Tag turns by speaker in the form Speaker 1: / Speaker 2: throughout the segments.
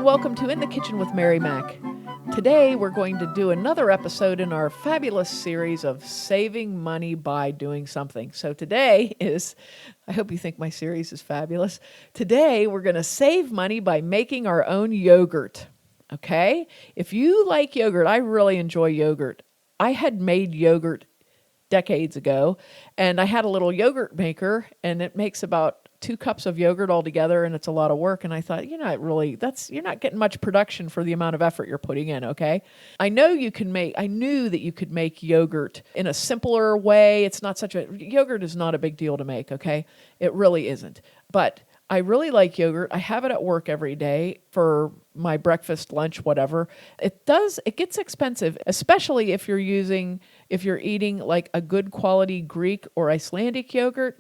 Speaker 1: and welcome to In the Kitchen with Mary Mac. Today we're going to do another episode in our fabulous series of saving money by doing something. So today is, I hope you think my series is fabulous. Today we're going to save money by making our own yogurt. Okay? If you like yogurt, I really enjoy yogurt. I had made yogurt decades ago, and I had a little yogurt maker, and it makes about 2 cups of yogurt altogether, and it's a lot of work. And I thought, you're not getting much production for the amount of effort you're putting in, okay? I knew that you could make yogurt in a simpler way. Yogurt is not a big deal to make, okay? It really isn't. But I really like yogurt. I have it at work every day for my breakfast, lunch, whatever. It gets expensive, especially if you're eating like a good quality Greek or Icelandic yogurt.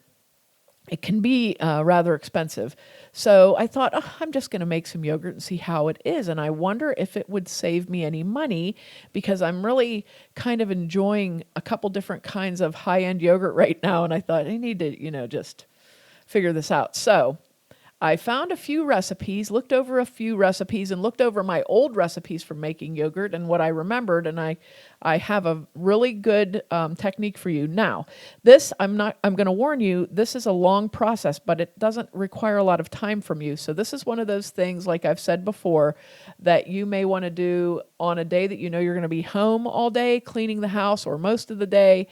Speaker 1: It can be rather expensive. So I thought, I'm just going to make some yogurt and see how it is. And I wonder if it would save me any money, because I'm really kind of enjoying a couple different kinds of high-end yogurt right now. And I thought I need to, just figure this out. So I found a few recipes, looked over a few recipes, and looked over my old recipes for making yogurt and what I remembered, and I have a really good technique for you. Now, I'm going to warn you, this is a long process, but it doesn't require a lot of time from you. So this is one of those things, like I've said before, that you may want to do on a day that you know you're going to be home all day, cleaning the house, or most of the day,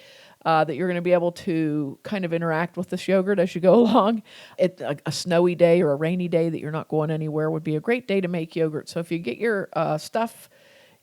Speaker 1: that you're going to be able to kind of interact with this yogurt as you go along. A snowy day or a rainy day that you're not going anywhere would be a great day to make yogurt. So if you get your stuff,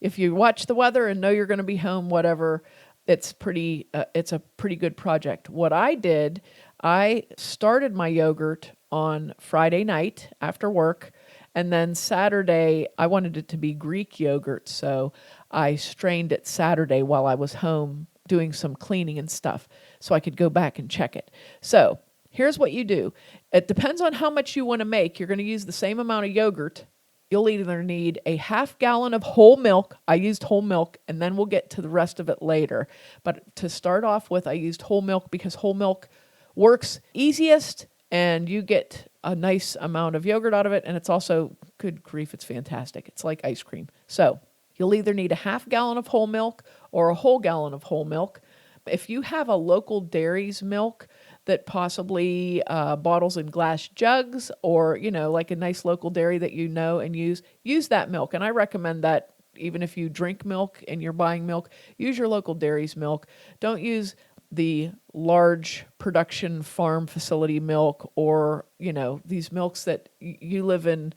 Speaker 1: if you watch the weather and know you're going to be home, whatever, it's a pretty good project. What I did, I started my yogurt on Friday night after work, and then Saturday, I wanted it to be Greek yogurt, so I strained it Saturday while I was home doing some cleaning and stuff, so I could go back and check it. So here's what you do. It depends on how much you want to make. You're going to use the same amount of yogurt. You'll either need a half gallon of whole milk. I used whole milk, and then we'll get to the rest of it later. But to start off with, I used whole milk because whole milk works easiest, and you get a nice amount of yogurt out of it, and it's also, good grief, it's fantastic. It's like ice cream. So you'll either need a half gallon of whole milk or a whole gallon of whole milk. If you have a local dairy's milk that possibly bottles in glass jugs, or, like a nice local dairy that you know and use that milk. And I recommend that even if you drink milk and you're buying milk, use your local dairy's milk. Don't use the large production farm facility milk, or, these milks that you live in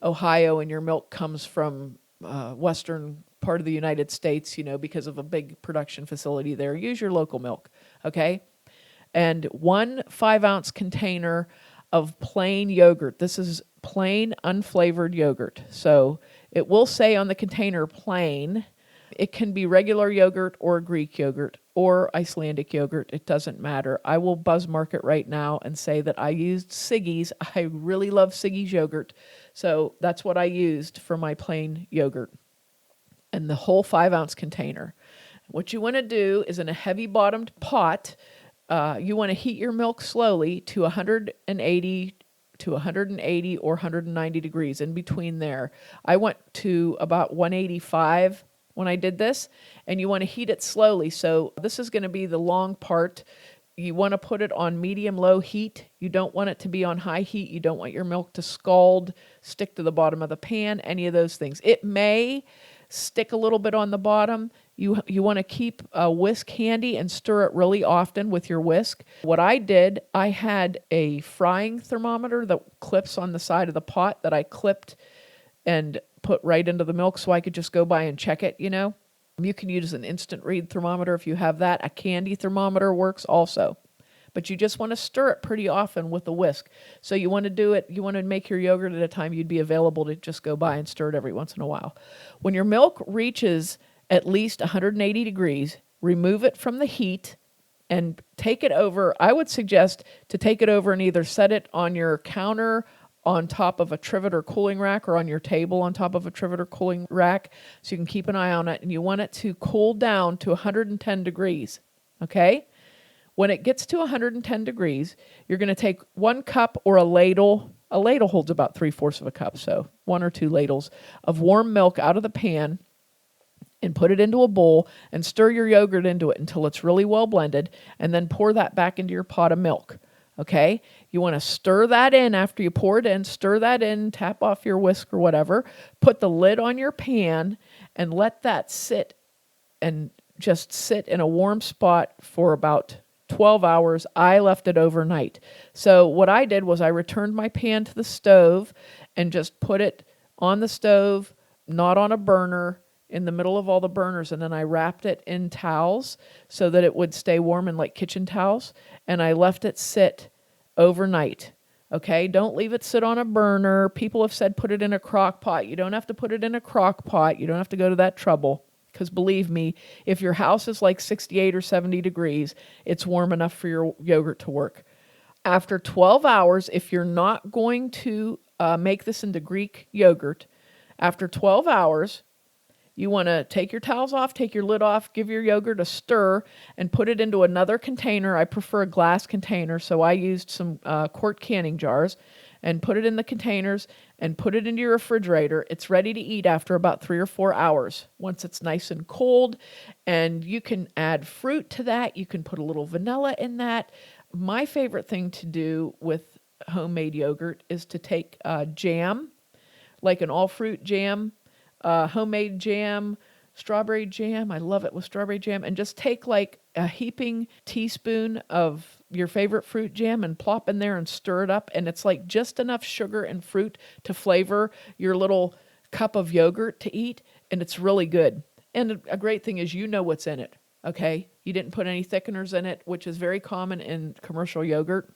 Speaker 1: Ohio and your milk comes from western part of the United States, because of a big production facility there. Use your local milk, okay? And 1 5-ounce container of plain yogurt. This is plain, unflavored yogurt. So it will say on the container plain. It can be regular yogurt or Greek yogurt or Icelandic yogurt. It doesn't matter. I will buzz mark it right now and say that I used Siggy's. I really love Siggy's yogurt. So that's what I used for my plain yogurt. And the whole 5-ounce container. What you want to do is, in a heavy-bottomed pot, you want to heat your milk slowly to 180 or 190 degrees, in between there. I went to about 185 when I did this, and you want to heat it slowly. So this is going to be the long part. You want to put it on medium-low heat. You don't want it to be on high heat. You don't want your milk to scald, stick to the bottom of the pan, any of those things. It may stick a little bit on the bottom. You want to keep a whisk handy and stir it really often with your whisk. What I did, I had a frying thermometer that clips on the side of the pot that I clipped and put right into the milk so I could just go by and check it, You can use an instant read thermometer if you have that. A candy thermometer works also. But you just want to stir it pretty often with a whisk. So you want to make your yogurt at a time you'd be available to just go by and stir it every once in a while. When your milk reaches at least 180 degrees, remove it from the heat and take it over. I would suggest to take it over and either set it on your counter on top of a trivet or cooling rack, or on your table on top of a trivet or cooling rack, so you can keep an eye on it. And you want it to cool down to 110 degrees, okay? When it gets to 110 degrees, you're going to take 1 cup or a ladle A ladle holds about 3/4 of a cup, so 1 or 2 ladles of warm milk out of the pan, and put it into a bowl and stir your yogurt into it until it's really well blended, and then pour that back into your pot of milk. Okay? You want to stir that in after you pour it in, stir that in, tap off your whisk or whatever, put the lid on your pan and let that sit and just sit in a warm spot for about 12 hours. I left it overnight. So what I did was I returned my pan to the stove and just put it on the stove, not on a burner, in the middle of all the burners, and then I wrapped it in towels so that it would stay warm, in like kitchen towels, and I left it sit overnight. Okay, don't leave it sit on a burner. People have said put it in a crock pot. You don't have to put it in a crock pot. You don't have to go to that trouble, because believe me, if your house is like 68 or 70 degrees, it's warm enough for your yogurt to work. After 12 hours, if you're not going to make this into Greek yogurt, after 12 hours, you want to take your towels off, take your lid off, give your yogurt a stir, and put it into another container. I prefer a glass container, so I used some quart canning jars, and put it in the containers and put it into your refrigerator. It's ready to eat after about 3 or 4 hours once it's nice and cold, and you can add fruit to that. You can put a little vanilla in that. My favorite thing to do with homemade yogurt is to take jam, like an all-fruit jam, homemade jam, strawberry jam. I love it with strawberry jam. And just take like a heaping teaspoon of your favorite fruit jam and plop in there and stir it up. And it's like just enough sugar and fruit to flavor your little cup of yogurt to eat. And it's really good. And a great thing is you know what's in it. Okay? You didn't put any thickeners in it, which is very common in commercial yogurt.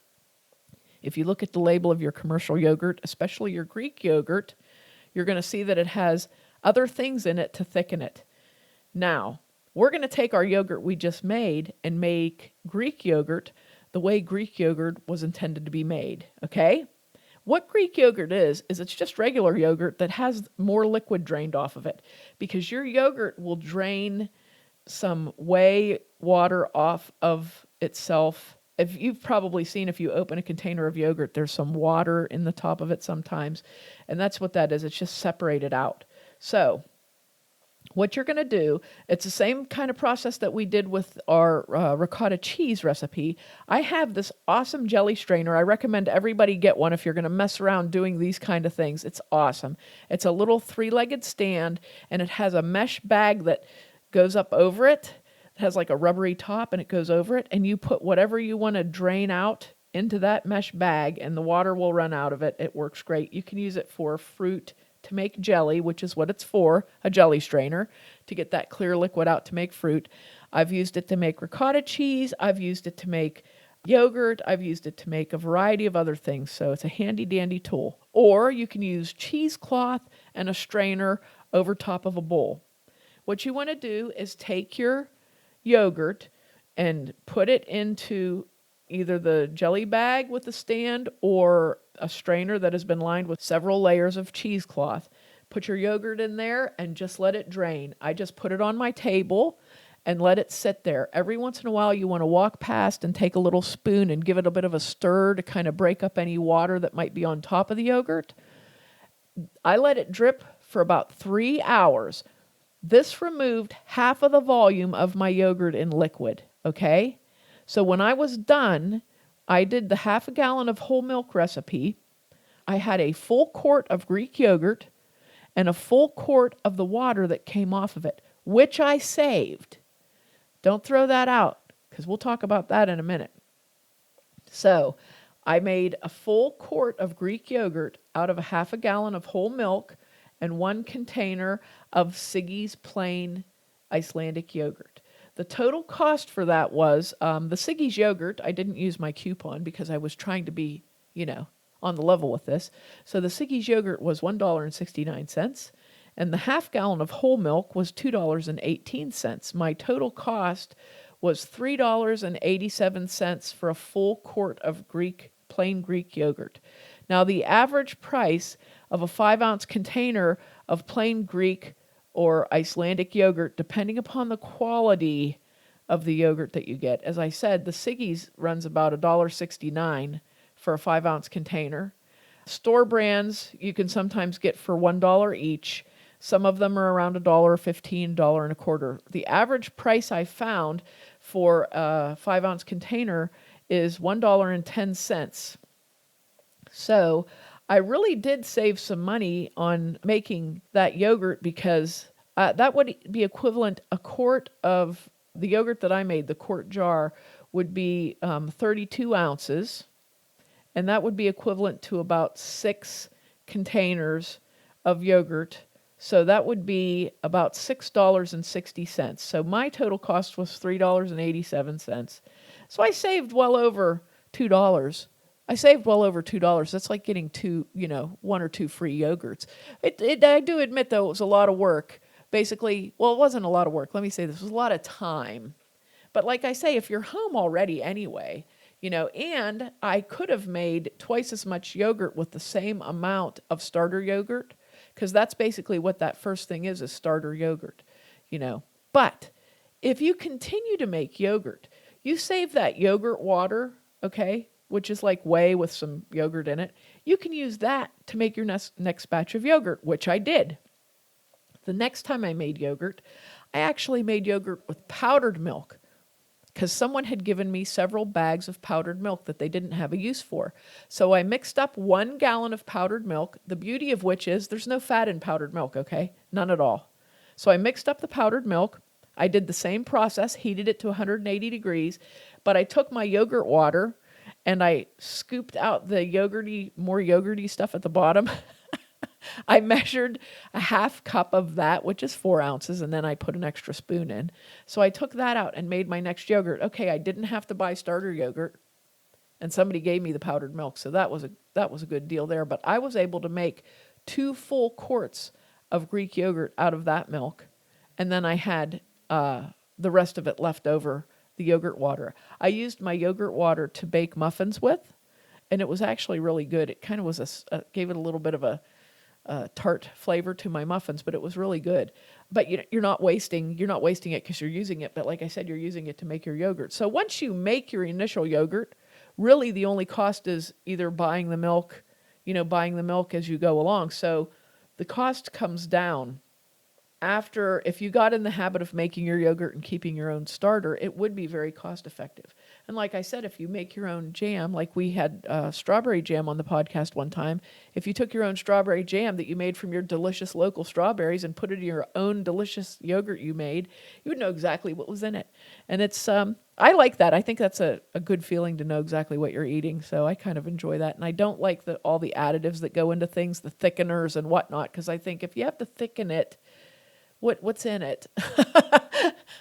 Speaker 1: If you look at the label of your commercial yogurt, especially your Greek yogurt, you're going to see that it has other things in it to thicken it. Now, we're going to take our yogurt we just made and make Greek yogurt the way Greek yogurt was intended to be made, okay? What Greek yogurt is it's just regular yogurt that has more liquid drained off of it, because your yogurt will drain some whey water off of itself. If you've probably seen, if you open a container of yogurt, there's some water in the top of it sometimes, and that's what that is. It's just separated out. So what you're going to do, it's the same kind of process that we did with our ricotta cheese recipe. I have this awesome jelly strainer. I recommend everybody get one if you're going to mess around doing these kind of things. It's awesome. It's a little 3-legged stand, and it has a mesh bag that goes up over it. It has like a rubbery top, and it goes over it, and you put whatever you want to drain out into that mesh bag, and the water will run out of it. It works great. You can use it for fruit to make jelly, which is what it's for, a jelly strainer, to get that clear liquid out to make fruit. I've used it to make ricotta cheese. I've used it to make yogurt. I've used it to make a variety of other things. So it's a handy dandy tool. Or you can use cheesecloth and a strainer over top of a bowl. What you want to do is take your yogurt and put it into either the jelly bag with the stand or a strainer that has been lined with several layers of cheesecloth. Put your yogurt in there and just let it drain. I just put it on my table and let it sit there. Every once in a while, you want to walk past and take a little spoon and give it a bit of a stir to kind of break up any water that might be on top of the yogurt. I let it drip for about 3 hours. This removed half of the volume of my yogurt in liquid, okay? So when I was done, I did the half a gallon of whole milk recipe. I had a full quart of Greek yogurt and a full quart of the water that came off of it, which I saved. Don't throw that out, because we'll talk about that in a minute. So I made a full quart of Greek yogurt out of a half a gallon of whole milk and 1 container of Siggy's plain Icelandic yogurt. The total cost for that was the Siggy's yogurt. I didn't use my coupon because I was trying to be, on the level with this. So the Siggy's yogurt was $1.69, and the half gallon of whole milk was $2.18. My total cost was $3.87 for a full quart of plain Greek yogurt. Now, the average price of a 5-ounce container of plain Greek or Icelandic yogurt, depending upon the quality of the yogurt that you get. As I said, the Siggy's runs about $1.69 for a 5-ounce container. Store brands you can sometimes get for $1 each. Some of them are around $1, $15, $1.25. The average price I found for a 5-ounce container is $1.10. So I really did save some money on making that yogurt because that would be equivalent, a quart of the yogurt that I made, the quart jar, would be 32 ounces. And that would be equivalent to about 6 containers of yogurt. So that would be about $6.60. So my total cost was $3.87. So I saved well over $2. I saved well over $2. That's like getting 1 or 2 free yogurts. I do admit, though, it was a lot of work. Basically, well, it wasn't a lot of work. Let me say this. It was a lot of time. But like I say, if you're home already anyway, and I could have made twice as much yogurt with the same amount of starter yogurt, because that's basically what that first thing is starter yogurt, But if you continue to make yogurt, you save that yogurt water, okay, which is like whey with some yogurt in it. You can use that to make your next batch of yogurt, which I did. The next time I made yogurt, I actually made yogurt with powdered milk, because someone had given me several bags of powdered milk that they didn't have a use for. So I mixed up 1 gallon of powdered milk, the beauty of which is there's no fat in powdered milk, okay? None at all. So I mixed up the powdered milk. I did the same process, heated it to 180 degrees, but I took my yogurt water and I scooped out the more yogurty stuff at the bottom. I measured a half cup of that, which is 4 ounces, and then I put an extra spoon in. So I took that out and made my next yogurt. Okay, I didn't have to buy starter yogurt, and somebody gave me the powdered milk, so that was a good deal there. But I was able to make 2 full quarts of Greek yogurt out of that milk, and then I had the rest of it left over, the yogurt water. I used my yogurt water to bake muffins with, and it was actually really good. It kind of gave it a little bit of a tart flavor to my muffins, but it was really good. But you're not wasting it because you're using it. But like I said, you're using it to make your yogurt. So once you make your initial yogurt, really the only cost is either buying the milk as you go along. So the cost comes down after, if you got in the habit of making your yogurt and keeping your own starter, it would be very cost effective. And like I said, if you make your own jam, like we had strawberry jam on the podcast one time, if you took your own strawberry jam that you made from your delicious local strawberries and put it in your own delicious yogurt you made, you would know exactly what was in it. And it's, I like that. I think that's a good feeling to know exactly what you're eating. So I kind of enjoy that. And I don't like all the additives that go into things, the thickeners and whatnot, because I think if you have to thicken it, what's in it?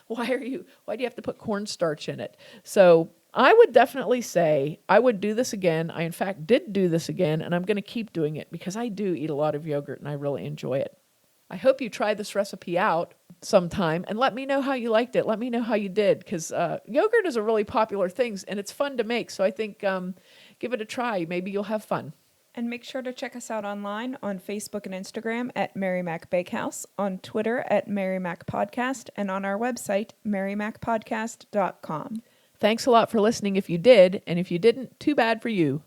Speaker 1: Why do you have to put cornstarch in it? So I would definitely say I would do this again. I, in fact, did do this again, and I'm going to keep doing it because I do eat a lot of yogurt and I really enjoy it. I hope you try this recipe out sometime and let me know how you liked it. Let me know how you did, because yogurt is a really popular thing and it's fun to make. So I think give it a try. Maybe you'll have fun.
Speaker 2: And make sure to check us out online on Facebook and Instagram at Mary Mac Bakehouse, on Twitter at Mary Mac Podcast, and on our website, marymacpodcast.com.
Speaker 1: Thanks a lot for listening if you did, and if you didn't, too bad for you.